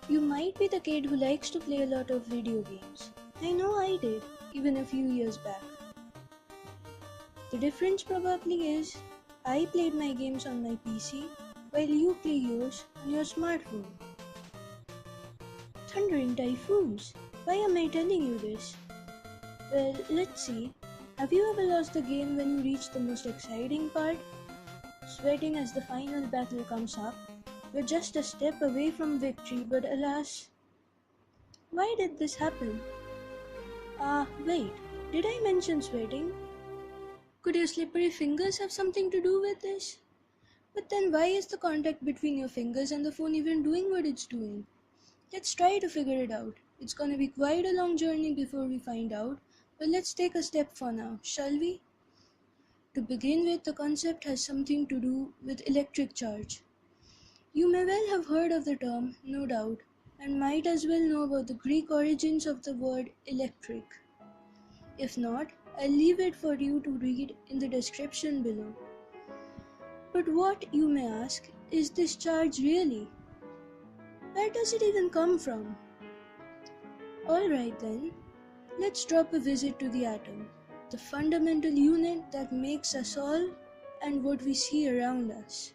You might be the kid who likes to play a lot of video games. I know I did, even a few years back. The difference probably is, I played my games on my PC, while you play yours on your smartphone. Thundering typhoons! Why am I telling you this? Well, let's see. Have you ever lost the game when you reach the most exciting part? Sweating as the final battle comes up. You're just a step away from victory, but alas... Why did this happen? Wait. Did I mention sweating? Could your slippery fingers have something to do with this? But then why is the contact between your fingers and the phone even doing what it's doing? Let's try to figure it out. It's gonna be quite a long journey before we find out, but let's take a step for now, shall we? To begin with, the concept has something to do with electric charge. You may well have heard of the term, no doubt, and might as well know about the Greek origins of the word electric. If not, I'll leave it for you to read in the description below. But what, you may ask, is this charge really? Where does it even come from? Alright then, let's drop a visit to the atom, the fundamental unit that makes us all and what we see around us.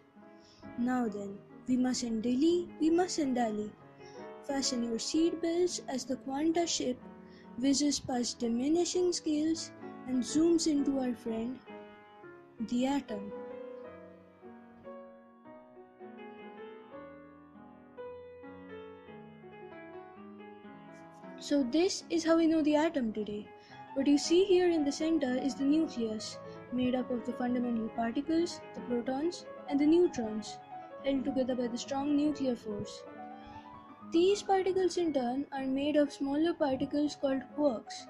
Now then, we mustn't dilly, we mustn't dally. Fasten your seatbelts as the quanta ship whizzes past diminishing scales and zooms into our friend, the atom. So this is how we know the atom today. What you see here in the center is the nucleus, made up of the fundamental particles, the protons, and the neutrons, held together by the strong nuclear force. These particles in turn are made of smaller particles called quarks.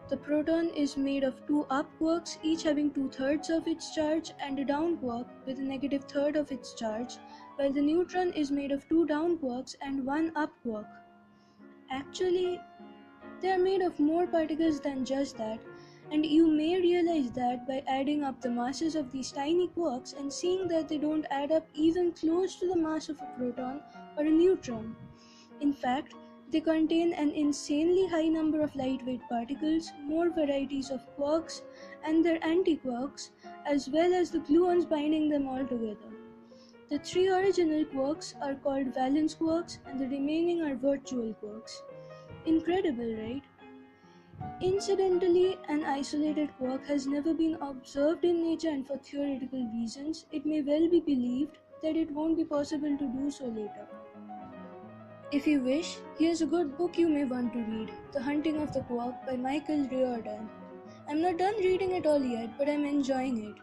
The proton is made of two up quarks, each having 2/3 of its charge, and a down quark with a -1/3 of its charge, while the neutron is made of two down quarks and one up quark. Actually, they are made of more particles than just that, and you may realize that by adding up the masses of these tiny quarks and seeing that they don't add up even close to the mass of a proton or a neutron. In fact, they contain an insanely high number of lightweight particles, more varieties of quarks and their antiquarks, as well as the gluons binding them all together. The three original quarks are called valence quarks and the remaining are virtual quarks. Incredible, right? Incidentally, an isolated quark has never been observed in nature, and for theoretical reasons, it may well be believed that it won't be possible to do so later. If you wish, here's a good book you may want to read, The Hunting of the Quark by Michael Riordan. I'm not done reading it all yet, but I'm enjoying it.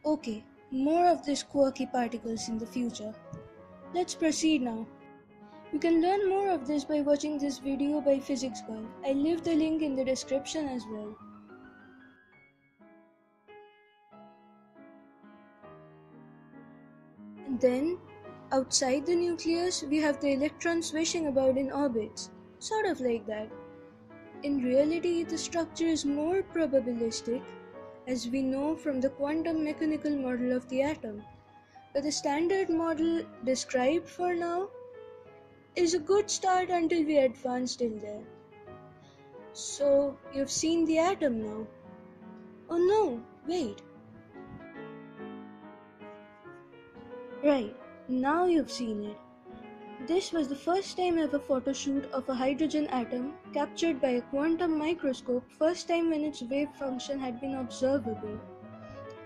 Okay, more of these quirky particles in the future. Let's proceed now. You can learn more of this by watching this video by Physics Girl. I'll leave the link in the description as well. And then, outside the nucleus, we have the electrons swishing about in orbits, sort of like that. In reality, the structure is more probabilistic, as we know from the quantum mechanical model of the atom. But the standard model described for now is a good start until we advance till there. So, you've seen the atom now. Oh no, wait. Right, now you've seen it. This was the first time ever photoshoot of a hydrogen atom captured by a quantum microscope, first time when its wave function had been observable.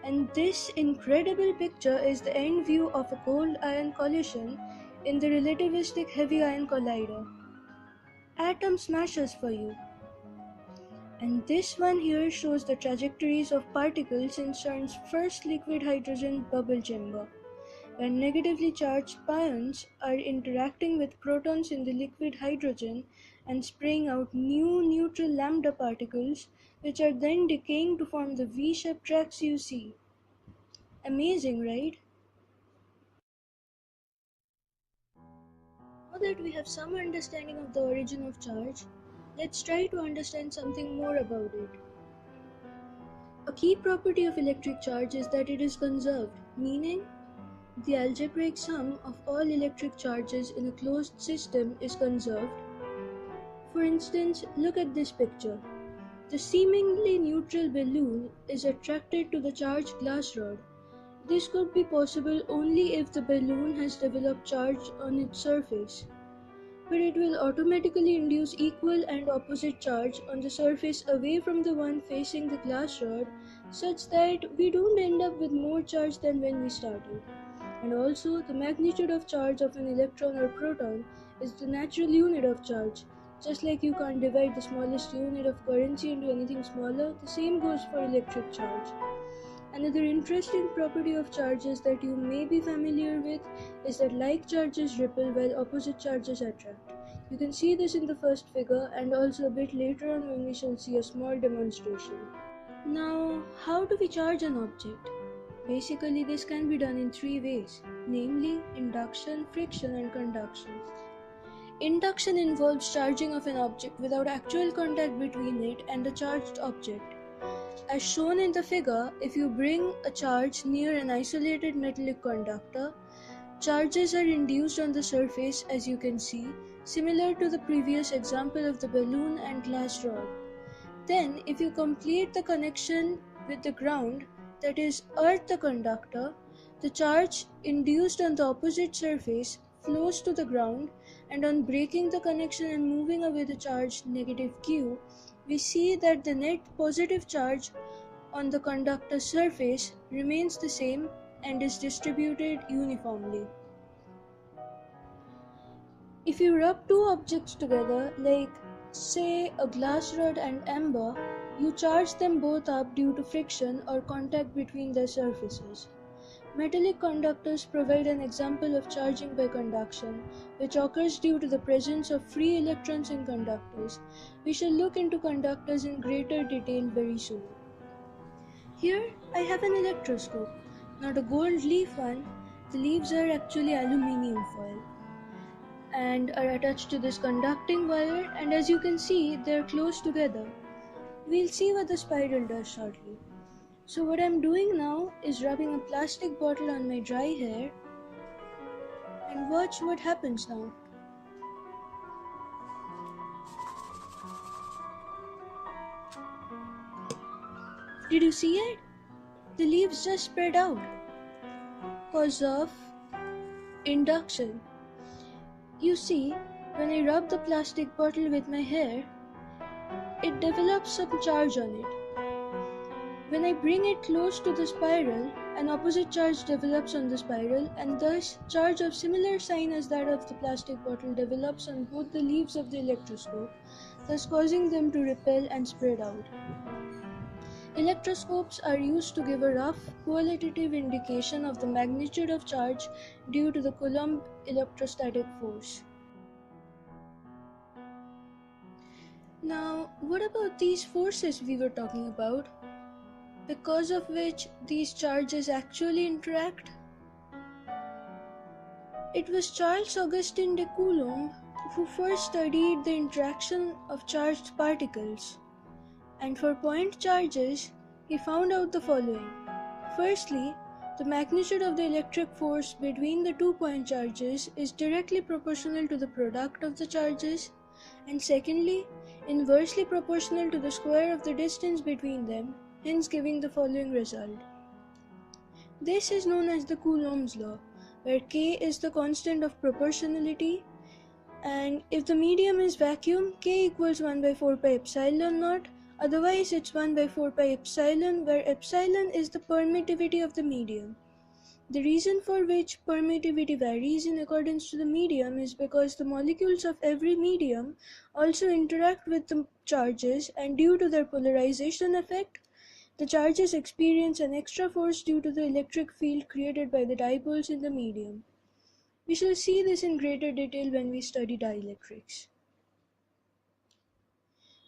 And this incredible picture is the end view of a cold ion collision in the relativistic heavy ion collider. Atom smashers for you. And this one here shows the trajectories of particles in CERN's first liquid hydrogen bubble chamber, where negatively charged pions are interacting with protons in the liquid hydrogen and spraying out new neutral lambda particles, which are then decaying to form the V-shaped tracks you see. Amazing, right? Now that we have some understanding of the origin of charge, let's try to understand something more about it. A key property of electric charge is that it is conserved, meaning the algebraic sum of all electric charges in a closed system is conserved. For instance, look at this picture. The seemingly neutral balloon is attracted to the charged glass rod. This could be possible only if the balloon has developed charge on its surface, but it will automatically induce equal and opposite charge on the surface away from the one facing the glass rod, such that we don't end up with more charge than when we started. And also, the magnitude of charge of an electron or proton is the natural unit of charge. Just like you can't divide the smallest unit of currency into anything smaller, the same goes for electric charge. Another interesting property of charges that you may be familiar with is that like charges repel while opposite charges attract. You can see this in the first figure and also a bit later on when we shall see a small demonstration. Now, how do we charge an object? Basically, this can be done in three ways, namely induction, friction, and conduction. Induction involves charging of an object without actual contact between it and the charged object. As shown in the figure, if you bring a charge near an isolated metallic conductor, charges are induced on the surface, as you can see, similar to the previous example of the balloon and glass rod. Then, if you complete the connection with the ground, that is, earth the conductor, the charge induced on the opposite surface flows to the ground, and on breaking the connection and moving away the charge -q, we see that the net positive charge on the conductor surface remains the same and is distributed uniformly. If you rub two objects together, like say a glass rod and amber, you charge them both up due to friction or contact between their surfaces. Metallic conductors provide an example of charging by conduction, which occurs due to the presence of free electrons in conductors. We shall look into conductors in greater detail very soon. Here I have an electroscope, not a gold leaf one. The leaves are actually aluminium foil and are attached to this conducting wire, and as you can see, they are close together. We'll see what the spiral does shortly. So what I'm doing now is rubbing a plastic bottle on my dry hair, and watch what happens now. Did you see it? The leaves just spread out because of induction. You see, when I rub the plastic bottle with my hair, it develops some charge on it. When I bring it close to the spiral, an opposite charge develops on the spiral, and thus charge of similar sign as that of the plastic bottle develops on both the leaves of the electroscope, thus causing them to repel and spread out. Electroscopes are used to give a rough qualitative indication of the magnitude of charge due to the Coulomb electrostatic force. Now, what about these forces we were talking about, because of which these charges actually interact? It was Charles Augustin de Coulomb who first studied the interaction of charged particles. And for point charges, he found out the following. Firstly, the magnitude of the electric force between the 2 point charges is directly proportional to the product of the charges, and secondly, inversely proportional to the square of the distance between them, hence giving the following result. This is known as the Coulomb's law, where K is the constant of proportionality, and if the medium is vacuum, K equals 1 by 4 pi epsilon naught. Otherwise, it's 1 by 4 pi epsilon, where epsilon is the permittivity of the medium. The reason for which permittivity varies in accordance to the medium is because the molecules of every medium also interact with the charges, and due to their polarization effect, the charges experience an extra force due to the electric field created by the dipoles in the medium. We shall see this in greater detail when we study dielectrics.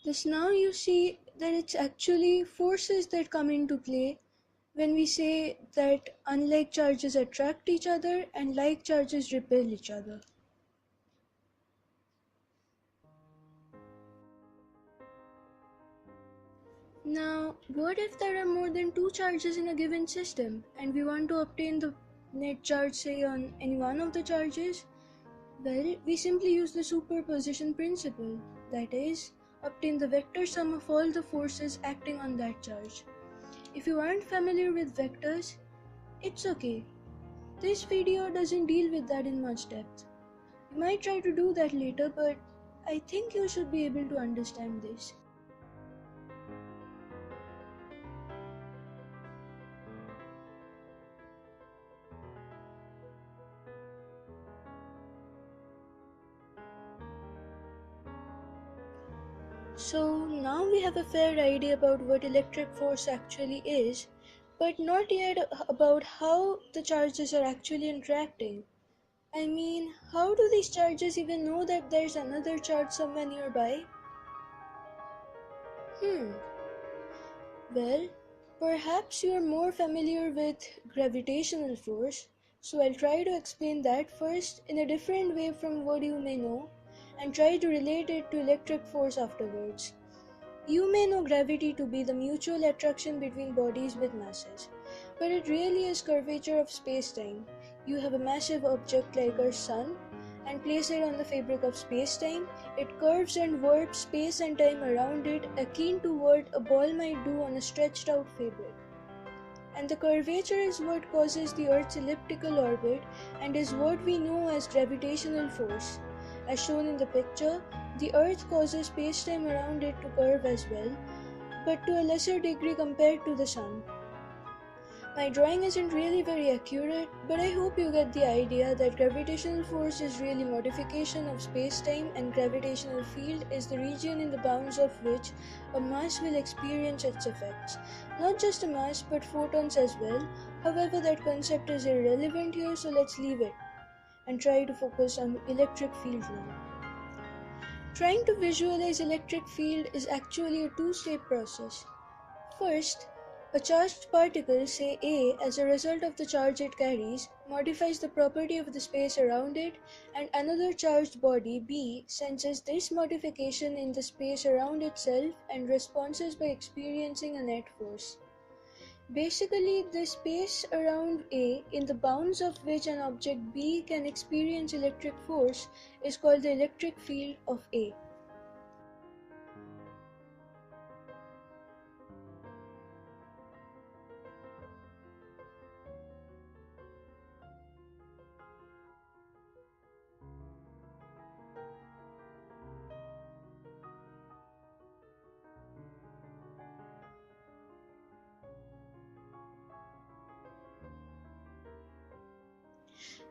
Thus now you see that it's actually forces that come into play when we say that unlike charges attract each other and like charges repel each other. Now, what if there are more than two charges in a given system and we want to obtain the net charge say on any one of the charges? Well, we simply use the superposition principle, that is, obtain the vector sum of all the forces acting on that charge. If you aren't familiar with vectors, it's okay. This video doesn't deal with that in much depth. You might try to do that later, but I think you should be able to understand this. So now we have a fair idea about what electric force actually is, but not yet about how the charges are actually interacting. I mean, how do these charges even know that there's another charge somewhere nearby? Hmm, well, perhaps you're more familiar with gravitational force, so I'll try to explain that first in a different way from what you may know, and try to relate it to electric force afterwards. You may know gravity to be the mutual attraction between bodies with masses, but it really is curvature of space-time. You have a massive object like our sun, and place it on the fabric of space-time, it curves and warps space and time around it, akin to what a ball might do on a stretched-out fabric. And the curvature is what causes the Earth's elliptical orbit and is what we know as gravitational force. As shown in the picture, the Earth causes space-time around it to curve as well, but to a lesser degree compared to the Sun. My drawing isn't really very accurate, but I hope you get the idea that gravitational force is really modification of space-time and gravitational field is the region in the bounds of which a mass will experience its effects. Not just a mass, but photons as well. However, that concept is irrelevant here, so let's leave it and try to focus on electric field now. Trying to visualize electric field is actually a two-step process. First, a charged particle, say A, as a result of the charge it carries, modifies the property of the space around it, and another charged body, B, senses this modification in the space around itself and responds by experiencing a net force. Basically, the space around A, in the bounds of which an object B can experience electric force, is called the electric field of A.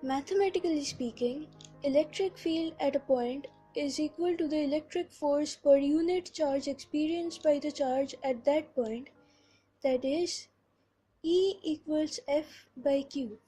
Mathematically speaking, electric field at a point is equal to the electric force per unit charge experienced by the charge at that point, that is, E equals F by Q.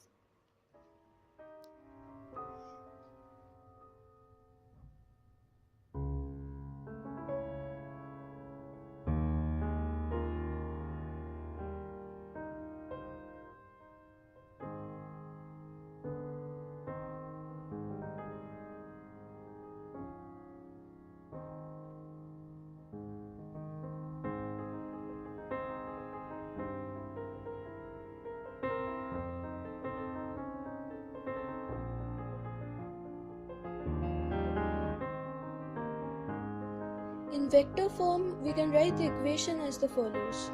In vector form, we can write the equation as the follows,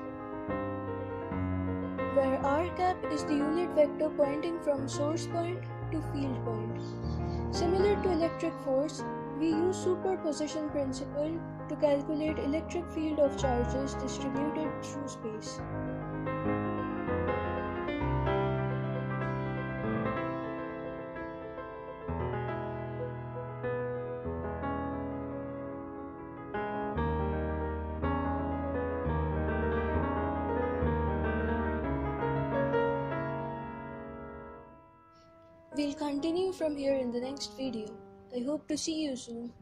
where r cap is the unit vector pointing from source point to field point. Similar to electric force, we use superposition principle to calculate electric field of charges distributed through space. We'll continue from here in the next video. I hope to see you soon.